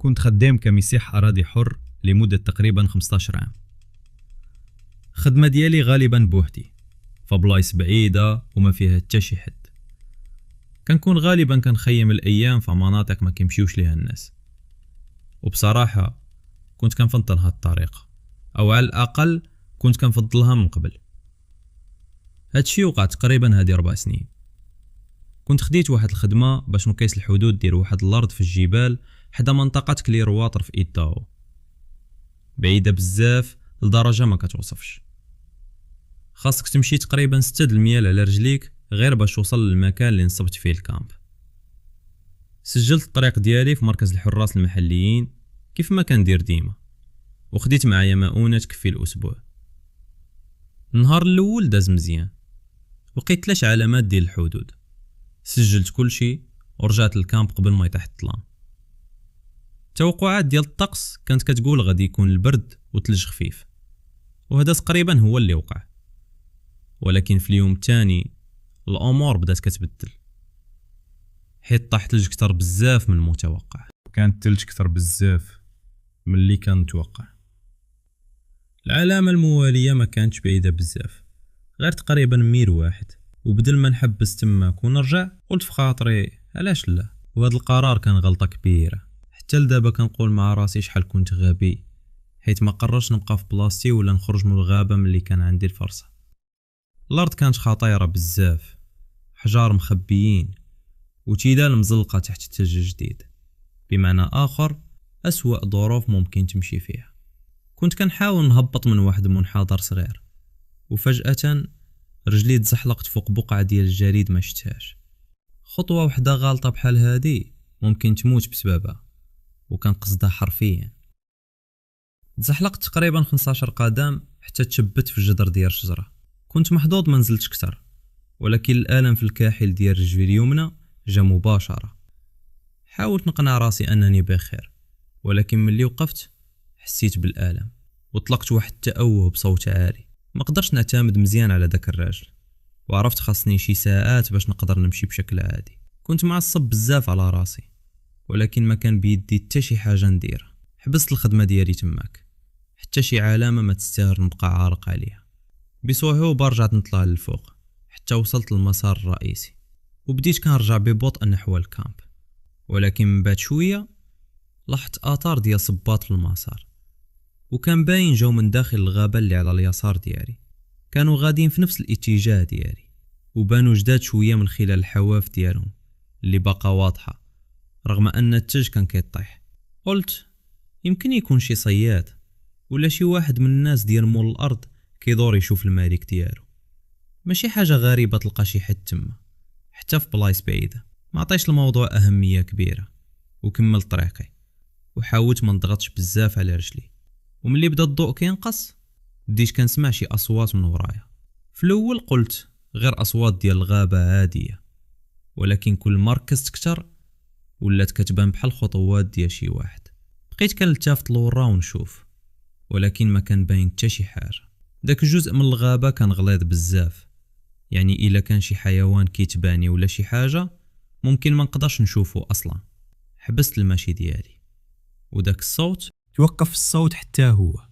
كنت خدام كمسيح أراضي حر لمدة تقريبا 15 عام. خدمة ديالي غالبا بوحدي فبلايص بعيدة وما فيها حتى شي حد. كنكون غالبا كنخيم الأيام في مناطق ما كيمشيوش ليها الناس، وبصراحة كنت كنفضل هاد الطريقة، أو على الأقل كنت كنفضلها من قبل. هادشي وقع تقريبا هادي 4 سنين. كنت خديت واحد الخدمة باش نقيس الحدود ديال واحد الأرض في الجبال حدا منطقة كليرواتر في إيداو، بعيدة بزاف لدرجة ما كتوصفش. خاصك تمشي تقريبا 6 الميال على رجليك غير باش توصل للمكان اللي نصبت فيه الكامب. سجلت الطريق ديالي في مركز الحراس المحليين كيف ما كندير ديما، وخديت معايا مؤونة تكفي الأسبوع. النهار الأول داز مزيان، لقيت 3 علامات ديال الحدود، سجلت كل شي ورجعت للكامب قبل ما يطيح الظلام. التوقعات ديال الطقس كانت كتقول غادي يكون البرد وثلج خفيف، وهذا تقريبا هو اللي وقع. ولكن في اليوم الثاني الامور بدات كتبدل، حيت طاح ثلج كتر بزاف من المتوقع. كانت الثلج كتر بزاف من اللي كان متوقع. العلامة الموالية ما كانتش بعيدة بزاف، غير تقريبا ميل واحد. وبدل ما نحبس تماك ونرجع قلت في خاطري علاش لا، وهذا القرار كان غلطة كبيرة. حتى لدابا كنقول مع راسي شحال كنت غبي، حيت ما قررش نبقى في بلاصتي ولا نخرج من الغابة ملي كان عندي الفرصة. الارض كانت خطيرة بزاف، حجار مخبيين وتيدال مزلقة تحت الثلج الجديد، بمعنى اخر اسوأ ظروف ممكن تمشي فيها. كنت كنحاول نهبط من واحد المنحدر صغير، وفجأة رجلي تزحلقت فوق بقعة ديال الجليد ما شتهاش. خطوة وحدة غالطة بحال هادي ممكن تموت بسببها، وكان قصدها حرفيا. تزحلقت تقريبا 15 قدم حتى تشبت في الجدر ديال الشجرة. كنت محظوظ ما نزلتش كتر، ولكن الألم في الكاحل ديال رجلي اليمنى جا مباشرة. حاولت نقنع راسي أنني بخير، ولكن ملي وقفت حسيت بالألم وطلقت واحد التأوه بصوت عالي. ما قدرش نعتمد مزيان على داك الراجل، وعرفت خاصني شي ساعات باش نقدر نمشي بشكل عادي. كنت معصب بزاف على راسي، ولكن ما كان بيدي حتى شي حاجه نديرها. حبست الخدمه ديالي تماك، حتى شي علامه ما تستاهل نبقى عارق عليها. بصعوبه رجعت نطلع للفوق حتى وصلت للمسار الرئيسي، وبديت كنرجع ببطء نحو الكامب. ولكن من بعد شويه لاحظت اثار ديال صباط في المسار، وكان باين جاو من داخل الغابه اللي على اليسار ديالي. كانوا غاديين في نفس الاتجاه ديالي، وبانوا جداد شويه من خلال الحواف ديالهم اللي باقا واضحه رغم ان الثلج كان كيطيح. قلت يمكن يكون شي صياد ولا شي واحد من الناس ديال مول الارض كيدور يشوف المالك ديالو. ماشي حاجه غريبه تلقى شي حد تما حتى في بلايص بعيده. ما عطيش الموضوع اهميه كبيره وكملت طريقي، وحاولت ما نضغطش بزاف على رجلي. وملي بدا الضوء كينقص بديت كنسمع شي اصوات من ورايا. في الاول قلت غير اصوات ديال الغابه عاديه، ولكن كل ما ركزت كتر ولات كتبان بحال خطوات ديال شي واحد. بقيت كنلتفت لورا ونشوف، ولكن ما كان باين حتى شي حاجه. داك الجزء من الغابه كان غليظ بزاف، يعني الا كان شي حيوان كيتباني ولا شي حاجه ممكن ما نقدرش نشوفه اصلا. حبست المشي ديالي، وداك الصوت توقف الصوت حتى هو،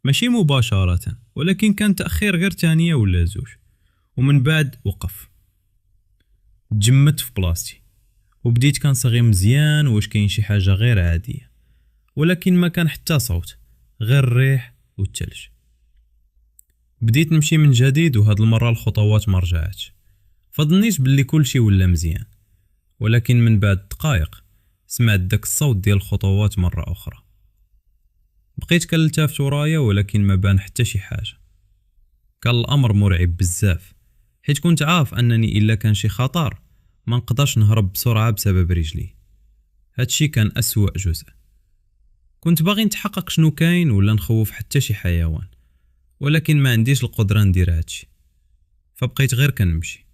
ماشي مباشره ولكن كان تاخير غير ثانيه ولا زوج، ومن بعد وقف. تجمدت في بلاصتي وبديت كنصغي مزيان واش كاين شي حاجه غير عاديه، ولكن ما كان حتى صوت، غير الريح والثلج. بديت نمشي من جديد، وهاد المره الخطوات ما رجعتش. فظنيت باللي كل شيء ولا مزيان، ولكن من بعد دقائق سمعت داك الصوت ديال الخطوات مره اخرى. بقيت كنلتفت ورايا ولكن ما بان حتى شي حاجه. كان الامر مرعب بزاف، حيت كنت عارف انني الا كان شي خطر ما نقدرش نهرب بسرعه بسبب رجلي. هادشي كان اسوأ جزء. كنت باغي نتحقق شنو كاين ولا نخوف حتى شي حيوان، ولكن ما عنديش القدره ندير هادشي، فبقيت غير كنمشي.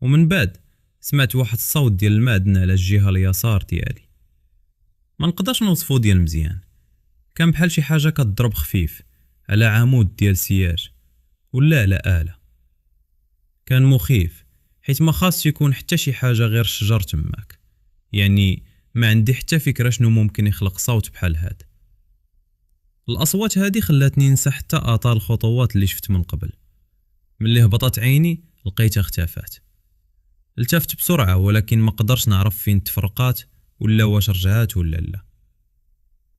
ومن بعد سمعت واحد الصوت ديال المعدن على الجهه اليسار ديالي. ما نقدرش نوصفو ديال مزيان، كان بحال شي حاجه كتضرب خفيف على عمود ديال سياج ولا على آلة. كان مخيف حيت ما خاص يكون حتى شي حاجه غير الشجر تماك، يعني ما عندي حتى فكرة شنو ممكن يخلق صوت بحال هاد. الأصوات هادي خلاتني ننسى حتى آثار الخطوات اللي شفت من قبل. ملي هبطت عيني لقيتها اختفات. التفت بسرعة ولكن ما قدرش نعرف فين تفرقات ولا واش رجعات ولا لا.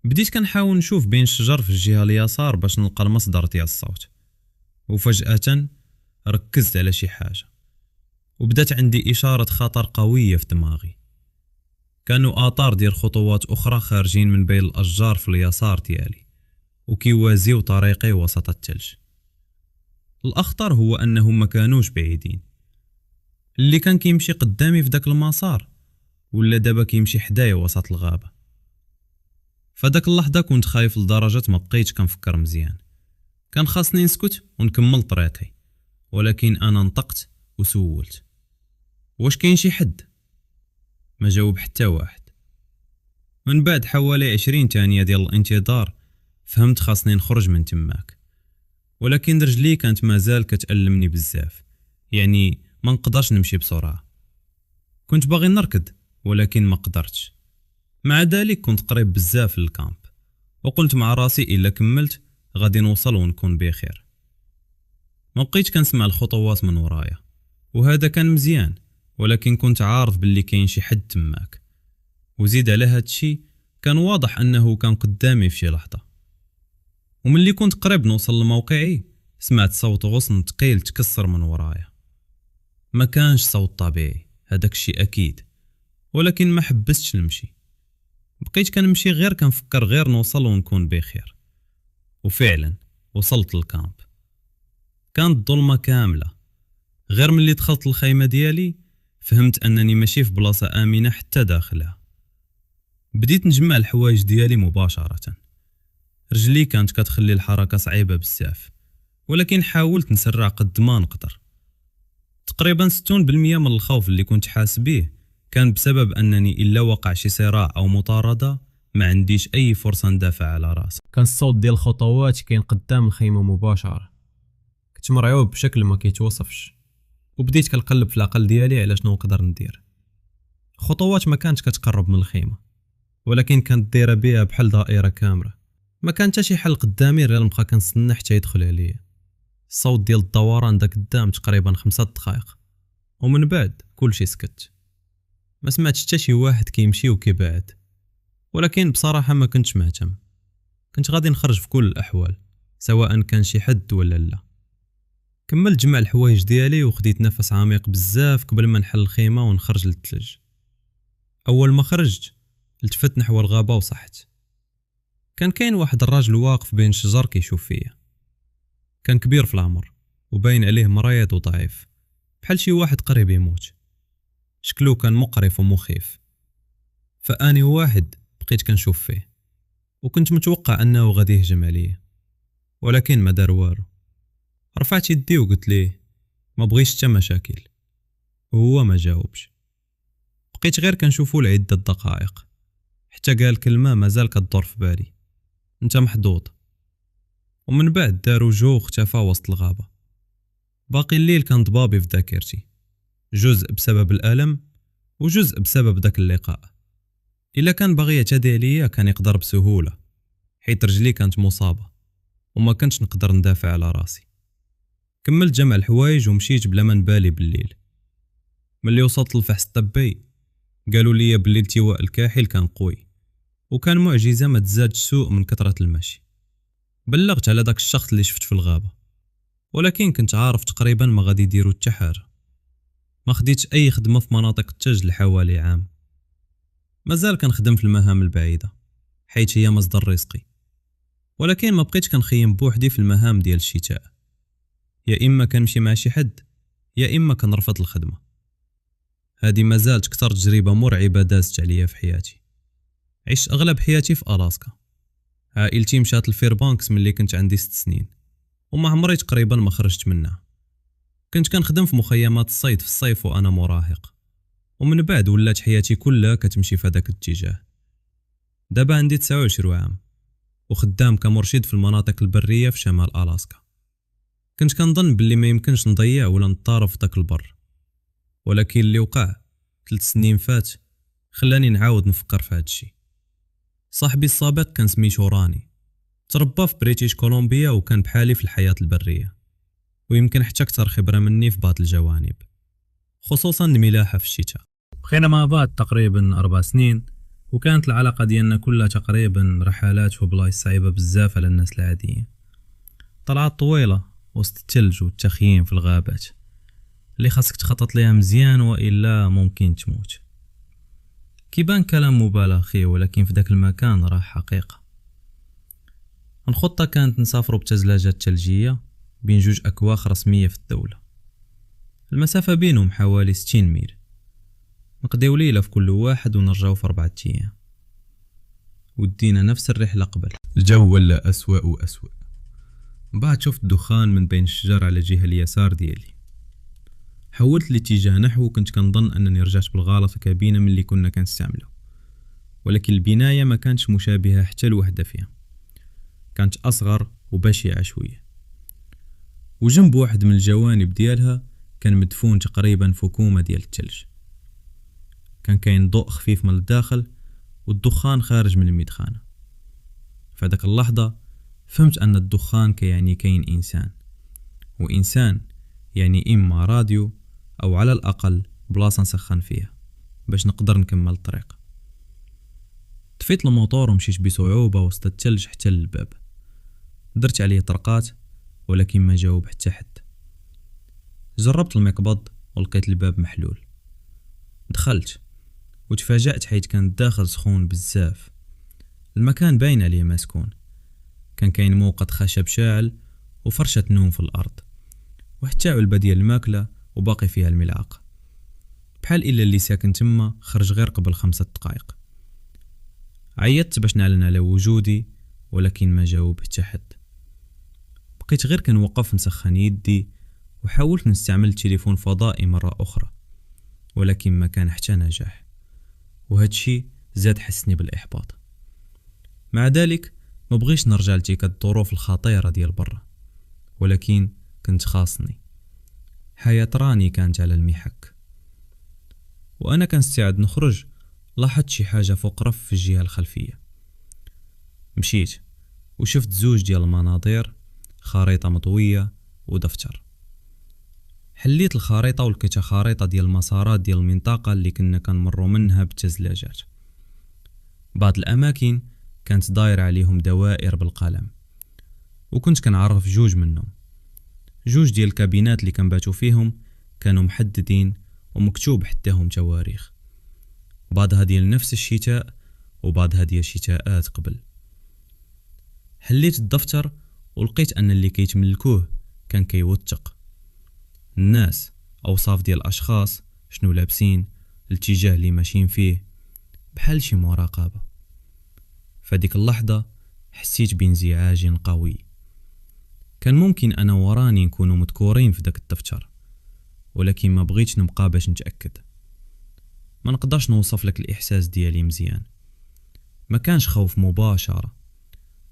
بديت كنحاول نشوف بين الشجر في الجهة اليسار باش نلقى المصدر ديال الصوت، وفجأة ركزت على شي حاجة وبدات عندي إشارة خطر قوية في دماغي. كانوا آثار ديال خطوات أخرى خارجين من بين الأشجار في اليسار ديالي وكيوازيو طريقي وسط الثلج. الأخطر هو أنهم ما كانوش بعيدين. اللي كان كيمشي قدامي في داك المسار ولا دابا كيمشي حدايا وسط الغابة. فداك اللحظة كنت خايف لدرجة ما بقيتش كنفكر مزيان. كان خاصني نسكت ونكمل طريقي، ولكن أنا نطقت وسولت واش كاين شي حد؟ ما جاوب حتى واحد. من بعد حوالي 20 ثانية ديال الانتظار فهمت خاصني نخرج من تماك، ولكن رجلي كانت مازال كتألمني بزاف، يعني ما نقدرش نمشي بسرعة. كنت باغي نركض ولكن ما قدرتش. مع ذلك كنت قريب بزاف للكامب، وقلت مع راسي إلا كملت غادي نوصل ونكون بخير. ما بقيتش كنسمع الخطوات من ورايا، وهذا كان مزيان، ولكن كنت عارف باللي كاين شي حد تماك. وزيد على هادشي كان واضح أنه كان قدامي في شي لحظة. وملي كنت قريب نوصل لموقعي سمعت صوت غصن ثقيل تكسر من ورايا. ما كانش صوت طبيعي هداك الشيء أكيد، ولكن ما حبستش نمشي. بقيت كنمشي غير كنفكر غير نوصل ونكون بخير. وفعلا وصلت للكامب. كانت ظلمة كاملة. غير ملي دخلت الخيمة ديالي فهمت أنني ماشي في بلاصة آمنة حتى داخلها. بديت نجمع الحوايج ديالي مباشرة. رجلي كانت كتخلي الحركة صعيبة بزاف، ولكن حاولت نسرع قد ما نقدر. تقريبا 60% من الخوف اللي كنت حاس بيه كان بسبب أنني إلا وقع شي صراع أو مطاردة ما عنديش أي فرصة ندافع على راسي. كان الصوت ديال الخطوات كاين قدام الخيمة مباشرة. كنت مرعوب بشكل ما كيتوصفش، وبديت كنقلب في العقل ديالي على شنو نقدر ندير. الخطوات ما كانتش كتقرب من الخيمة، ولكن كانت دايره بيها بحال دائره كامله. ما كان حتى شي حل قدامي غير نبقى كنستنى حتى يدخل عليا. الصوت ديال الدوران دا قدام تقريبا 5 دقائق، ومن بعد كلشي سكت. ما سمعتش حتى شي واحد كيمشي وكيبعد، ولكن بصراحه ما كنتش مهتم. كنت غادي نخرج في كل الاحوال سواء كان شي حد ولا لا. كملت جمع الحوايج ديالي وخديت نفس عميق بزاف قبل ما نحل الخيمه ونخرج للثلج. اول ما خرجت التفت نحو الغابه وصحت. كان كاين واحد الراجل واقف بين الشجر كيشوف فيا. كان كبير في العمر وباين عليه مريض وضعيف، بحال شي واحد قريب يموت. شكله كان مقرف ومخيف. فاني واحد بقيت كنشوف فيه، وكنت متوقع انه غادي يهجم عليا، ولكن ما دار والو. رفعت يدي وقلت ليه ما بغيش حتى مشاكل، وهو ما جاوبش. بقيت غير كنشوفو لعدة دقائق حتى قال كلمة مازال كتدور في بالي: انت محظوظ. ومن بعد دارو جو واختفى وسط الغابة. باقي الليل كان ضبابي في ذاكرتي، جزء بسبب الألم وجزء بسبب داك اللقاء. إلا كان باغي يعتدي عليا كان يقدر بسهولة، حيت رجلي كانت مصابة وما كنتش نقدر ندافع على راسي. كملت جمع الحوايج ومشيت بلا ما نبالي بالليل. ملي وصلت للفحص الطبي قالوا لي باللي التواء الكاحل كان قوي، وكان معجزة ما تزادش سوء من كثرة المشي. بلغت على داك الشخص اللي شفت في الغابة، ولكن كنت عارف تقريبا ما غادي يديروا حتى حاجة. ما خديتش أي خدمة في مناطق التلج لحوالي عام. مازال كنخدم في المهام البعيدة حيث هي مصدر رزقي، ولكن ما بقيتش كنخيم بوحدي في المهام ديال الشتاء. يا إما كنمشي مع شي حد يا إما كنرفض الخدمة. هذه مازالت كتر تجربة مرعبة دازت عليا في حياتي. عشت أغلب حياتي في ألاسكا. عائلتي مشات لفيربانكس ملي كنت عندي 6 سنين، وما عمري تقريبا ما خرجت منها. كنت كنخدم في مخيمات الصيد في الصيف وأنا مراهق، ومن بعد ولات حياتي كلها كتمشي في هذاك الاتجاه. دابا عندي 29 عام وخدام كمرشد في المناطق البرية في شمال ألاسكا. كنت كنظن باللي ما يمكنش نضيع ولا نطارف في داك البر، ولكن اللي وقع 3 سنين فات خلاني نعاود نفكر في هاد الشي. صاحبي السابق كان سميتو راني، تربى في بريتيش كولومبيا وكان بحالي في الحياة البرية، ويمكن حتى أكثر خبرة مني في بعض الجوانب، خصوصا الملاحة في الشتاء. بقينا مع بعض تقريبا 4 سنين، وكانت العلاقة ديالنا كلها تقريبا رحلات وبلايص صعيبة بزاف على الناس العاديين. طلعات طويلة وسط الثلج والتخييم في الغابات اللي خاصك تخطط ليها مزيان وإلا ممكن تموت. كيبان كلام مبالغ فيه، ولكن في داك المكان راه حقيقة. الخطة كانت نسافروا بتزلاجات ثلجية بين جوج أكواخ رسمية في الدولة، المسافة بينهم حوالي 60 ميل. نقضيو ليلة في كل واحد ونرجعو في 4 أيام، ودينا نفس الرحلة قبل. الجو ولا أسوأ وأسوأ. بعد شفت دخان من بين الشجر على جهة اليسار ديالي، حولت الاتجاه نحو، وكنت كنظن أنني رجعت بالغلط الكابينة من اللي كنا كنستعملو، ولكن البناية ما كانتش مشابهة حتى لوحدة فيها، كانت أصغر وبشعة شوية، وجنب واحد من الجوانب ديالها كان مدفون تقريبا فكومة ديال الثلج. كان كاين ضوء خفيف من الداخل والدخان خارج من المدخانة. فداك اللحظة فهمت أن الدخان كيعني كاين إنسان، وإنسان يعني إما راديو أو على الأقل بلاصة نسخن فيها باش نقدر نكمل الطريق. طفيت الموتور ومشيت بصعوبة وسط الثلج حتى للباب. درت عليه طرقات ولكن ما جاوب حتى حد. جربت المقبض ولقيت الباب محلول. دخلت وتفاجأت حيث كان الداخل سخون بزاف. المكان باين عليه مسكون، كان كاين موقد خشب شاعل وفرشة نوم في الأرض، وحتى علبة ديال الماكلة وباقي فيها الملعقة، بحال إلا اللي ساكن تما خرج غير قبل 5 دقائق. عيطت باش نعلن على وجودي ولكن ما جاوب حتى حد. بقيت غير كنوقف نسخن يدي، وحاولت نستعمل التليفون فضائي مرة أخرى ولكن ما كان حتى نجاح، وهادشي زاد حسني بالإحباط. مع ذلك ما بغيش نرجع لتلك الظروف الخطيرة ديال برا، ولكن كنت خاصني. حياة راني كانت على المحك، وأنا كنستعد نخرج لاحظت شي حاجة فوق رف في الجهة الخلفية. مشيت وشفت 2 ديال المناظير، خريطة مطوية ودفتر. حليت الخريطة ولقيتها خريطة ديال المسارات ديال المنطقة اللي كنا كنمروا منها بالتزلاجات. بعض الأماكن كانت دايرة عليهم دوائر بالقلم، وكنت كنعرف 2 منهم. 2 ديال الكابينات اللي كنباتوا فيهم كانوا محددين ومكتوب حتىهم تواريخ، بعضها ديال نفس الشتاء وبعضها ديال شتاءات قبل. حليت الدفتر ولقيت أن اللي كيتملكوه كان كيوثق الناس، أوصاف ديال الأشخاص، شنو لابسين، الاتجاه اللي ماشيين فيه، بحال شي مراقبة. فديك اللحظة حسيت بانزعاج قوي. كان ممكن أنا وراني نكونوا مذكورين في داك الدفتر، ولكن ما بغيتش نبقى باش نتأكد. ما نقدرش نوصف لك الإحساس ديالي مزيان. ما كانش خوف مباشرة،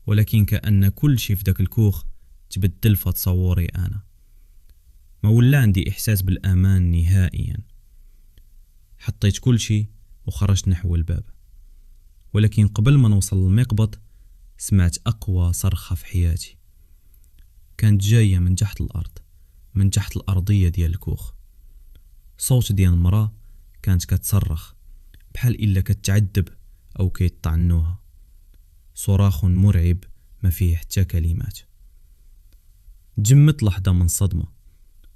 ولكن كأن كل شي في داك الكوخ تبدل في تصوري أنا. ما ولا عندي إحساس بالأمان نهائيا. حطيت كل شي وخرجت نحو الباب، ولكن قبل ما نوصل للمقبض سمعت أقوى صرخة في حياتي. كانت جاية من تحت الأرض، من تحت الأرضية ديال الكوخ. صوت ديال المرأة كانت كتصرخ بحال إلا كتعذب أو كيطعنوها. صراخ مرعب ما فيه حتى كلمات. تجمت لحظة من صدمة،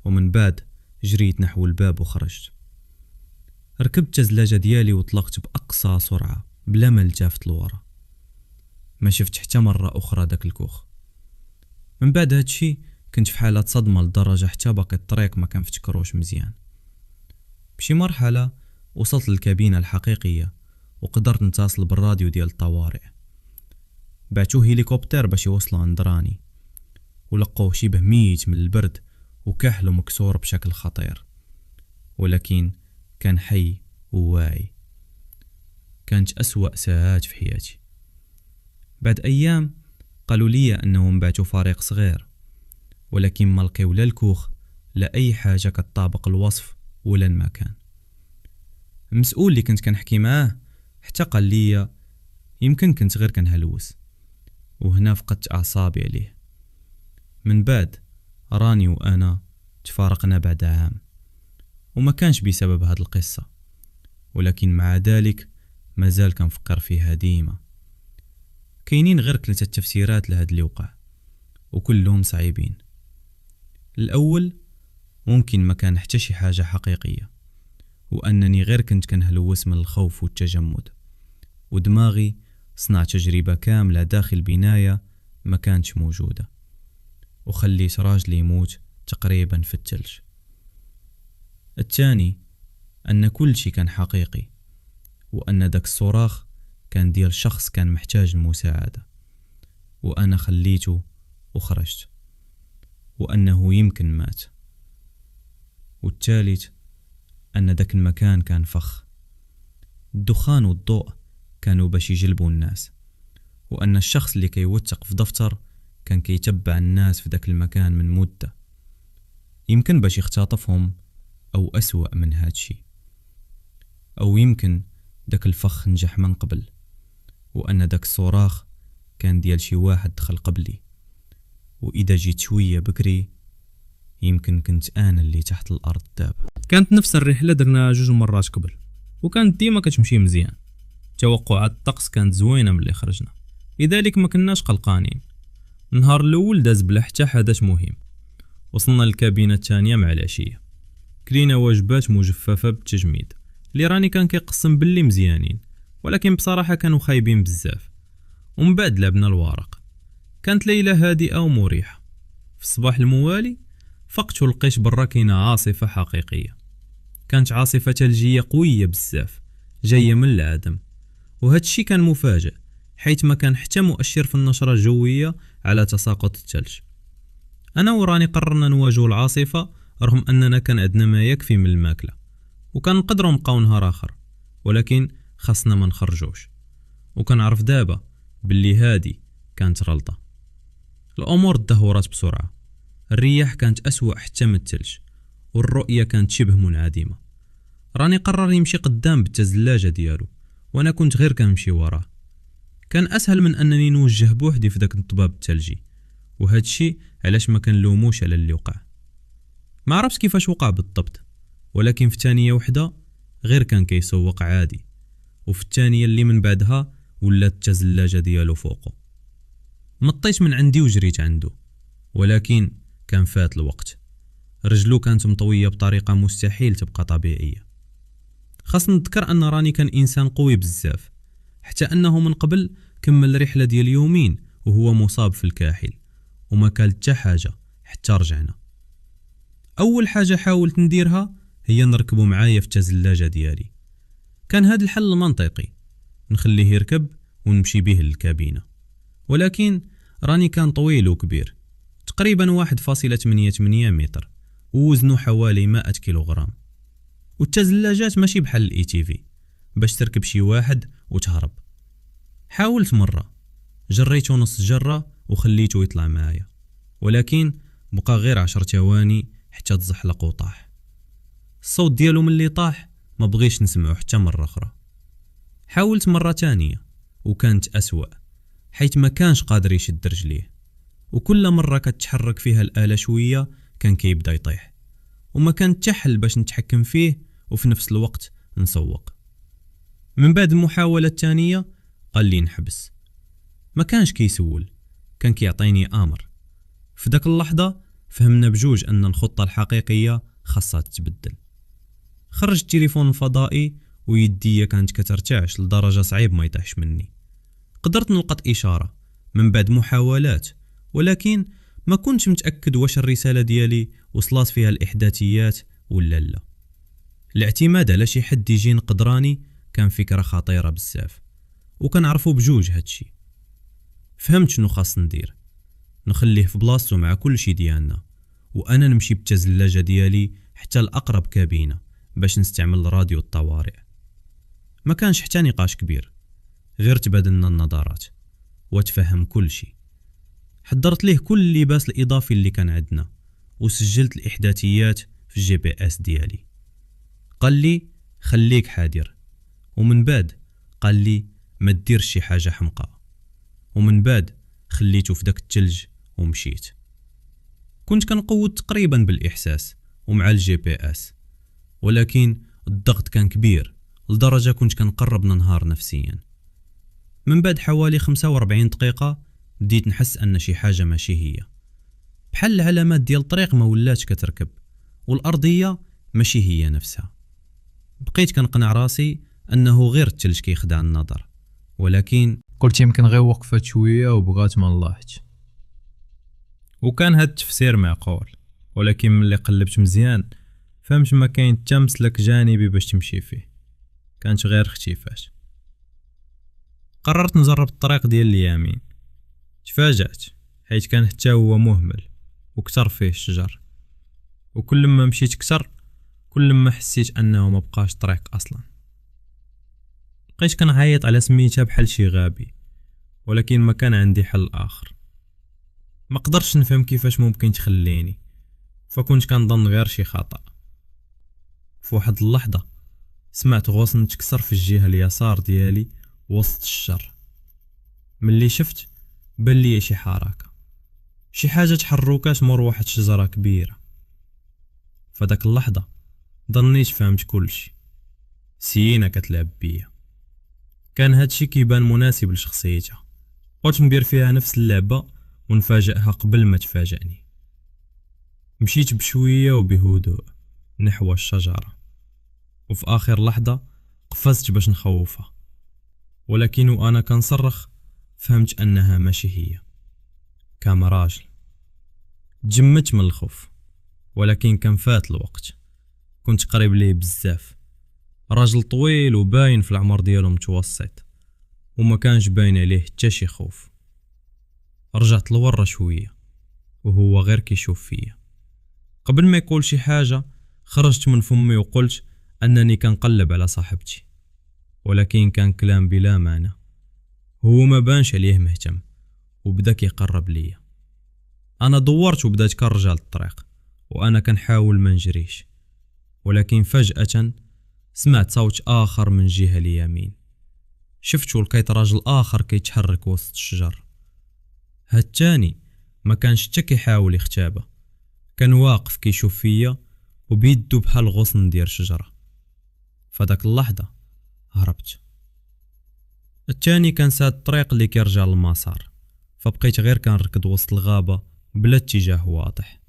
ومن بعد جريت نحو الباب وخرجت. ركبت الزلاجة ديالي وطلقت بأقصى سرعة بلا ما التفت لورا. ما شفت حتى مرة أخرى داك الكوخ. من بعد هادشي كنت في حالة صدمة لدرجة حتى باقي الطريق ما كنفتكروش مزيان. بشي مرحلة وصلت للكابينة الحقيقية وقدرت نتصل بالراديو ديال الطوارئ. بعتو هليكوبتر باش يوصلوا عند راني، ولقوه شبه ميت من البرد وكحل ومكسور بشكل خطير، ولكن كان حي وواعي. كانت أسوأ ساعات في حياتي. بعد أيام قالوا لي أنهم بعتوا فريق صغير، ولكن ما لقيو لا الكوخ لا أي حاجة كتطابق الوصف ولا المكان. المسؤول اللي كنت كنحكي معاه حتى قال لي يمكن كنت غير كنهلوس، وهنا فقدت اعصابي عليه. من بعد راني وانا تفارقنا بعد عام، وما كانش بسبب هاد القصة، ولكن مع ذلك مازال كنفكر فيها ديما. كاينين غير 3 تفسيرات لهاد اللي وقع، وكلهم صعيبين. الاول ممكن ما كان حتى شي حاجة حقيقية، وانني غير كنت كنهلوس من الخوف والتجمد، ودماغي صنع تجربة كاملة داخل بناية ما كانتش موجودة، وخليت راجلي يموت تقريبا في الثلج. الثاني أن كل شي كان حقيقي، وأن داك الصراخ كان ديال شخص كان محتاج المساعدة، وأنا خليته وخرجت، وأنه يمكن مات. والثالث أن داك المكان كان فخ، الدخان والضوء كانوا باش يجلبوا الناس، وأن الشخص اللي كيوثق في دفتر كان كيتبع الناس في داك المكان من مدة، يمكن باش يختطفهم أو أسوأ من هادشي، أو يمكن داك الفخ نجح من قبل، وأن داك الصراخ كان ديال شي واحد دخل قبلي، وإذا جيت شوية بكري يمكن كنت أنا اللي تحت الأرض دابا. كانت نفس الرحلة درنا 2 مرات قبل، وكانت ديما كتمشي مزيان. توقعات الطقس كانت زوينة ملي خرجنا، لذلك ما كناش قلقانين. النهار الأول داز بلا حتى حدث مهم. وصلنا للكابينة الثانية مع العشية، كلينا وجبات مجففة بالتجميد اللي راني كان كيقسم باللي مزيانين، ولكن بصراحة كانوا خايبين بزاف. ومن بعد لعبنا الورق. كانت ليلة هادئة ومريحة. في الصباح الموالي فقت ولقيت برا كاينة عاصفة حقيقية. كانت عاصفة ثلجية قوية بزاف جاية من العدم، وهذا الشيء كان مفاجئ حيث ما كان حتى مؤشر في النشرة الجوية على تساقط الثلج. أنا وراني قررنا نواجه العاصفة رغم أننا كان عندنا ما يكفي من الماكلة، وكان نقدروا نبقاو نهار آخر، ولكن خاصنا ما نخرجوش. وكنعرف دابا باللي هادي كانت غلطة. الأمور تدهورات بسرعة، الرياح كانت أسوأ حتى من الثلج، والرؤية كانت شبه منعدمة. راني قرر يمشي قدام بالتزلاجة ديالو، وانا كنت غير كنمشي وراه. كان اسهل من انني نوجه بوحدي في داك الضباب الثلجي، وهذا الشيء علاش ما كنلوموش على اللي وقع. ما عرفتش كيفاش وقع بالضبط، ولكن في ثانيه وحده غير كان كيسوق عادي، وفي الثانيه اللي من بعدها ولات التزلاجة ديالو فوقه. نطيت من عندي وجريت عنده، ولكن كان فات الوقت. رجلو كانت مطوية بطريقة مستحيل تبقى طبيعية. خاص نذكر أن راني كان إنسان قوي بزاف، حتى أنه من قبل كمل رحلة ديال يومين وهو مصاب في الكاحل، وما كلت حتى حاجة حتى رجعنا. أول حاجة حاولت نديرها هي نركبو معايا في التزلاجة ديالي. كان هذا الحل المنطقي، نخليه يركب ونمشي به للكابينة، ولكن راني كان طويل وكبير، تقريبا 1.88 متر، ووزنه حوالي 100 كيلوغرام. والتزلاجات ماشي بحال الاي تي في باش تركب شي واحد وتهرب. حاولت مرة، جريته نص جرة وخليته يطلع معايا، ولكن بقى غير 10 ثواني حتى تزحلق وطاح. الصوت ديالو ملي طاح ما بغيش نسمعه حتى مرة أخرى. حاولت مرة تانية وكانت أسوأ، حيث ما كانش قادر يشد رجليه، وكل مرة كتحرك فيها الآلة شوية كان كيبدا يطيح، وما كانت حل باش نتحكم فيه وفي نفس الوقت نسوق. من بعد المحاولة الثانية قال لي نحبس. ما كانش كيسول، كان كيعطيني امر. في داك اللحظة فهمنا بجوج ان الخطة الحقيقية خاصها تتبدل. خرجت التليفون الفضائي ويدي كانت كترتعش لدرجة صعيب ما يطيحش مني. قدرت نلقط إشارة من بعد محاولات، ولكن ما كنتش متأكد واش الرسالة ديالي وصلت فيها الإحداثيات ولا لا. الاعتماد على شي حد يجي نقدراني كان فكرة خطيرة بزاف، وكنعرفو بجوج هادشي. فهمت شنو خاص ندير، نخليه في بلاصتو مع كل شي ديالنا، وانا نمشي بالتزلاجة ديالي حتى الأقرب كابينة باش نستعمل راديو الطوارئ. ما كانش حتى نقاش كبير، غير تبادلنا النظرات وتفهم كل شي. حضرت ليه كل اللباس الإضافي اللي كان عندنا، وسجلت الإحداثيات في الجي بي اس ديالي. قال لي خليك حذر. ومن بعد قال لي ما ديرش شي حاجه حمقى. ومن بعد خليته في داك الثلج ومشيت. كنت كنقود تقريبا بالاحساس ومع الجي بي اس، ولكن الضغط كان كبير لدرجه كنت كنقرب ننهار نفسيا. من بعد حوالي 45 دقيقه بديت نحس ان شي حاجه ماشي هي، بحال العلامات ديال الطريق ما ولاتش كتركب والارضيه ماشي هي نفسها. بقيت كنقنع راسي انه غير الثلج كيخدع النظر، ولكن قلت يمكن غير وقفت شويه وبغات ما نلاحظش. وكان هاد التفسير معقول، ولكن ملي قلبت مزيان فهمت ما كاين حتى مسلك جانبي باش تمشي فيه، كانت غير اختفاش. قررت نجرب الطريق ديال اليمين. تفاجأت حيت كان حتى هو مهمل وكتر فيه الشجر، وكل ما مشيت كتر كل ما حسيت انه ما بقاش طريق اصلا. بقيت كنعيط على سميتها بحال شي غبي، ولكن ما كان عندي حل اخر. ما قدرتش نفهم كيفاش ممكن تخليني، فكنت كنظن غير شي خطأ. في واحد اللحظة سمعت غصن تكسر في الجهة اليسار ديالي وسط الشجر. ملي شفت بان لي شي حركة، شي حاجة تحركات مور واحد شجرة كبيرة. فداك اللحظة ظنيت فهمت كلشي. سينا كتلعب بيا. كان هادشي كيبان مناسب لشخصيتها. قلت ندير فيها نفس اللعبة ونفاجئها قبل ما تفاجئني. مشيت بشوية وبهدوء نحو الشجرة، وفي آخر لحظة قفزت باش نخوفها، ولكن وأنا كنصرخ فهمت أنها ماشي هي. كان راجل. تجمدت من الخوف، ولكن كان فات الوقت. كنت قريب ليه بزاف. راجل طويل وباين في العمر ديالو متوسط، وما كانش باين عليه حتى شي خوف. رجعت لورا شوية وهو غير كيشوف فيا. قبل ما يقول شي حاجة خرجت من فمي وقلت أنني كنقلب على صاحبتي، ولكن كان كلام بلا معنى. هو ما بانش عليه مهتم وبدا كيقرب ليا. أنا دورت وبدات كنرجع للطريق وأنا كنحاول ما نجريش، ولكن فجأة سمعت صوت آخر من الجهة اليمين. شفت ولقيت راجل آخر كيتحرك وسط الشجر. هاد الثاني ما كانش حتى كيحاول يختابه، كان واقف كيشوف فيا وبيدو بحال غصن ديال شجرة. فداك اللحظة هربت. الثاني كان ساد الطريق اللي كيرجع للمسار، فبقيت غير كنركض وسط الغابة بلا اتجاه واضح.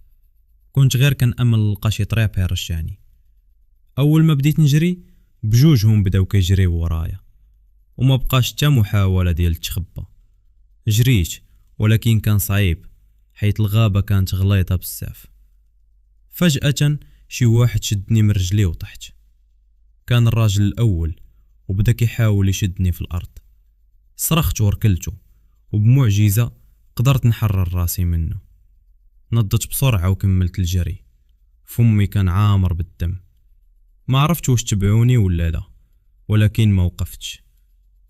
كنت غير كنأمل نلقى شي طريق يرجعني. اول ما بديت نجري بجوجهم بداو كيجريو ورايا، وما بقاش حتى محاولة ديال التخبى. جريت ولكن كان صعيب حيت الغابة كانت غليظة بزاف. فجأة شي واحد شدني من رجلي وطحت. كان الراجل الأول وبدا كيحاول يشدني في الأرض. صرخت وركلته، وبمعجزة قدرت نحرر راسي منه. نضت بسرعة وكملت الجري. فمي كان عامر بالدم. ما عرفت واش تبعوني ولا لا، ولكن ما وقفتش.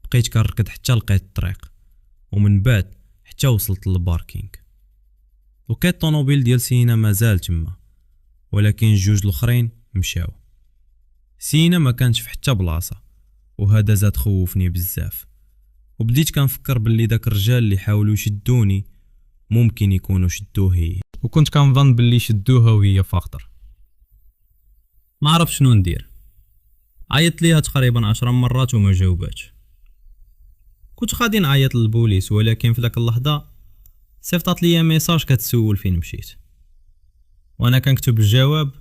بقيت كنركض حتى لقيت الطريق، ومن بعد حتى وصلت للباركينغ. لقيت طونوبيل ديال سينا مازال تما، ولكن جوج الاخرين مشاو. سينا ما كانش في حتى بلاصه، وهذا زاد خوفني بزاف. وبديت كنفكر باللي داك الرجال اللي حاولوا يشدوني ممكن يكونوا شدوه هي، وكنت كنظن باللي شدوها وهي في خطر. ما عرفت شنو ندير. عيطت ليها تقريبا 10 مرات وما جاوباتش. كنت غادي نعيط للبوليس، ولكن في داك اللحظه صيفطات ليا ميساج كتسول فين مشيت، وانا كنكتب الجواب.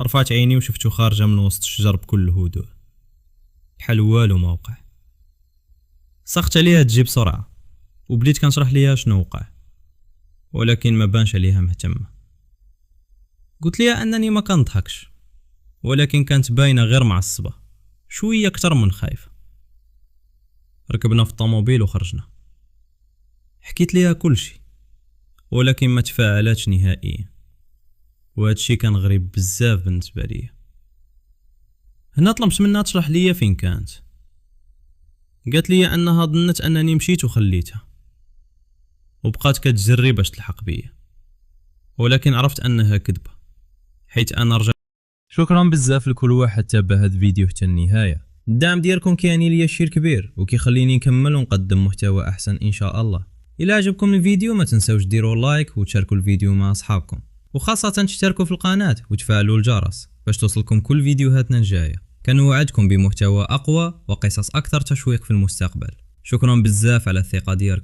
رفعت عيني وشفتو خارجه من وسط الشجر بكل هدوء بحال والو ما وقع. سخت عليها تجي بسرعه وبديت كنشرح ليها شنو وقع، ولكن ما بانش عليها مهتمه. قلت ليها انني ما كنضحكش، ولكن كانت باينه غير معصبه شويه اكثر من خايفه. ركبنا في الطوموبيل وخرجنا. حكيت ليها كل شيء، ولكن ما تفاعلاتش نهائيا، وهادشي كان غريب بزاف بالنسبه ليا. هنا طلبت منها تشرح ليا فين كانت. قالت لي انها ظنت انني مشيت وخليتها، وبقات كتجري باش تلحق بيا، ولكن عرفت انها كذبه حيت انا رجعت شكرا بزاف لكل واحد تابع هاد الفيديو حتى النهايه. الدعم ديالكم كيعني ليا شير كبير وكيخليني نكمل ونقدم محتوى احسن ان شاء الله. الى عجبكم الفيديو ما تنساوش ديروا لايك وتشاركوا الفيديو مع اصحابكم، وخاصه تشتركوا في القناه وتفعلوا الجرس باش توصلكم كل فيديوهاتنا الجايه. كنوعدكم بمحتوى اقوى وقصص اكثر تشويق في المستقبل. شكرا بزاف على الثقه ديالكم.